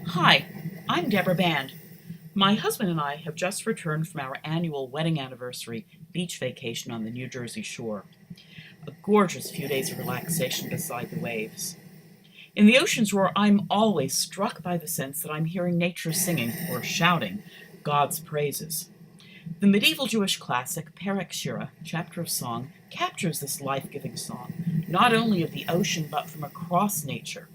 Hi, I'm Debra Band. My husband and I have just returned from our annual wedding anniversary beach vacation on the New Jersey shore. A gorgeous few days of relaxation beside the waves. In the ocean's roar, I'm always struck by the sense that I'm hearing nature singing, or shouting, God's praises. The medieval Jewish classic, Perek Shira, Chapter of Song, captures this life-giving song, not only of the ocean but from across nature.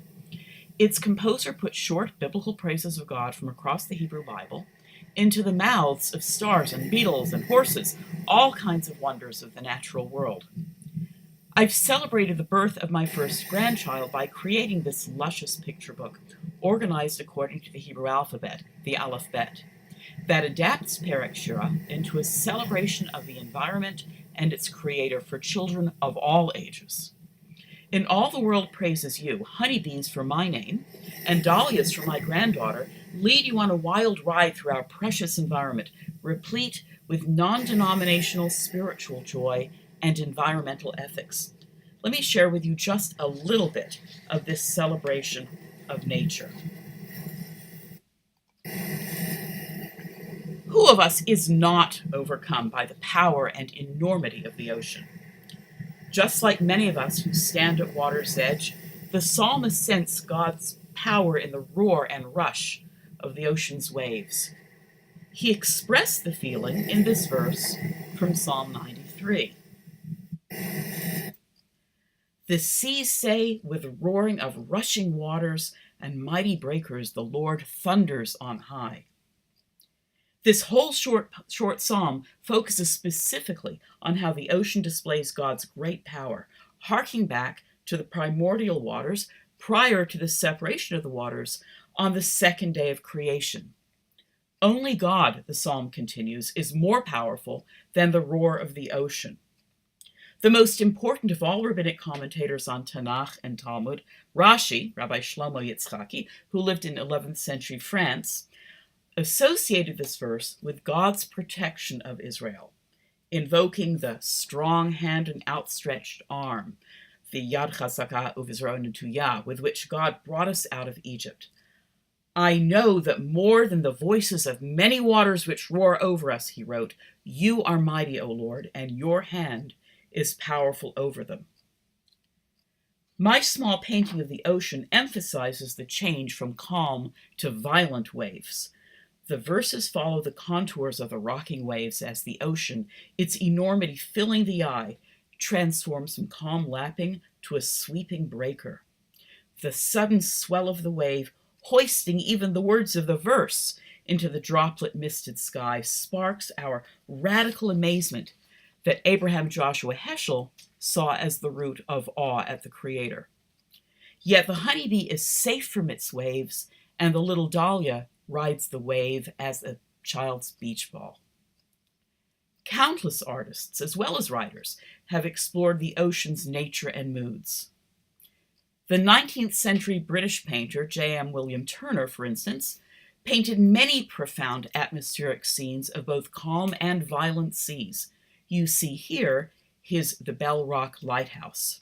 Its composer put short biblical praises of God from across the Hebrew Bible into the mouths of stars and beetles and horses, all kinds of wonders of the natural world. I've celebrated the birth of my first grandchild by creating this luscious picture book, organized according to the Hebrew alphabet, the Aleph-Bet, that adapts Perek Shira into a celebration of the environment and its creator for children of all ages. In All the World Praises You, honeybees for my name and dahlias for my granddaughter lead you on a wild ride through our precious environment, replete with non-denominational spiritual joy and environmental ethics. Let me share with you just a little bit of this celebration of nature. Who of us is not overcome by the power and enormity of the ocean? Just like many of us who stand at water's edge, the psalmist sensed God's power in the roar and rush of the ocean's waves. He expressed the feeling in this verse from Psalm 93. The seas say, with roaring of rushing waters and mighty breakers, the Lord thunders on high. This whole short psalm focuses specifically on how the ocean displays God's great power, harking back to the primordial waters prior to the separation of the waters on the second day of creation. Only God, the psalm continues, is more powerful than the roar of the ocean. The most important of all rabbinic commentators on Tanakh and Talmud, Rashi, Rabbi Shlomo Yitzchaki, who lived in 11th century France, associated this verse with God's protection of Israel, invoking the strong hand and outstretched arm, the Yad Chazaka Uvizro Netuyah, with which God brought us out of Egypt. I know that more than the voices of many waters which roar over us, he wrote, you are mighty, O Lord, and your hand is powerful over them. My small painting of the ocean emphasizes the change from calm to violent waves. The verses follow the contours of the rocking waves as the ocean, its enormity filling the eye, transforms from calm lapping to a sweeping breaker. The sudden swell of the wave, hoisting even the words of the verse into the droplet-misted sky, sparks our radical amazement that Abraham Joshua Heschel saw as the root of awe at the Creator. Yet the honeybee is safe from its waves, and the little dahlia rides the wave as a child's beach ball. Countless artists, as well as writers, have explored the ocean's nature and moods. The 19th century British painter J.M. William Turner, for instance, painted many profound atmospheric scenes of both calm and violent seas. You see here his The Bell Rock Lighthouse.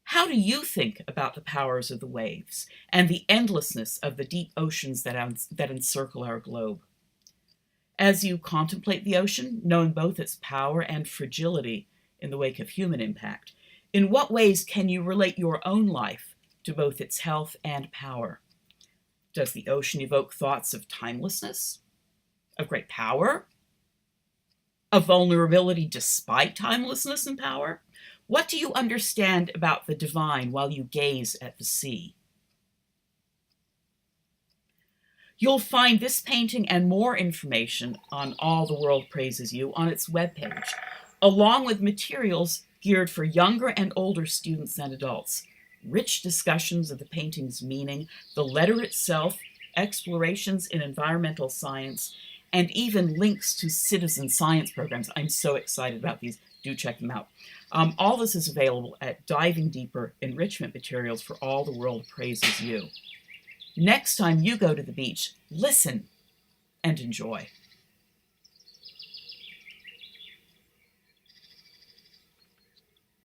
How do you think about the powers of the waves and the endlessness of the deep oceans that encircle our globe? As you contemplate the ocean, knowing both its power and fragility in the wake of human impact, in what ways can you relate your own life to both its health and power? Does the ocean evoke thoughts of timelessness, of great power, of vulnerability despite timelessness and power? What do you understand about the divine while you gaze at the sea? You'll find this painting and more information on All the World Praises You on its webpage, along with materials geared for younger and older students and adults, rich discussions of the painting's meaning, the letter itself, explorations in environmental science, and even links to citizen science programs. I'm so excited about these. Do check them out. All this is available at Diving Deeper Enrichment Materials for All the World Praises You. Next time you go to the beach, listen and enjoy.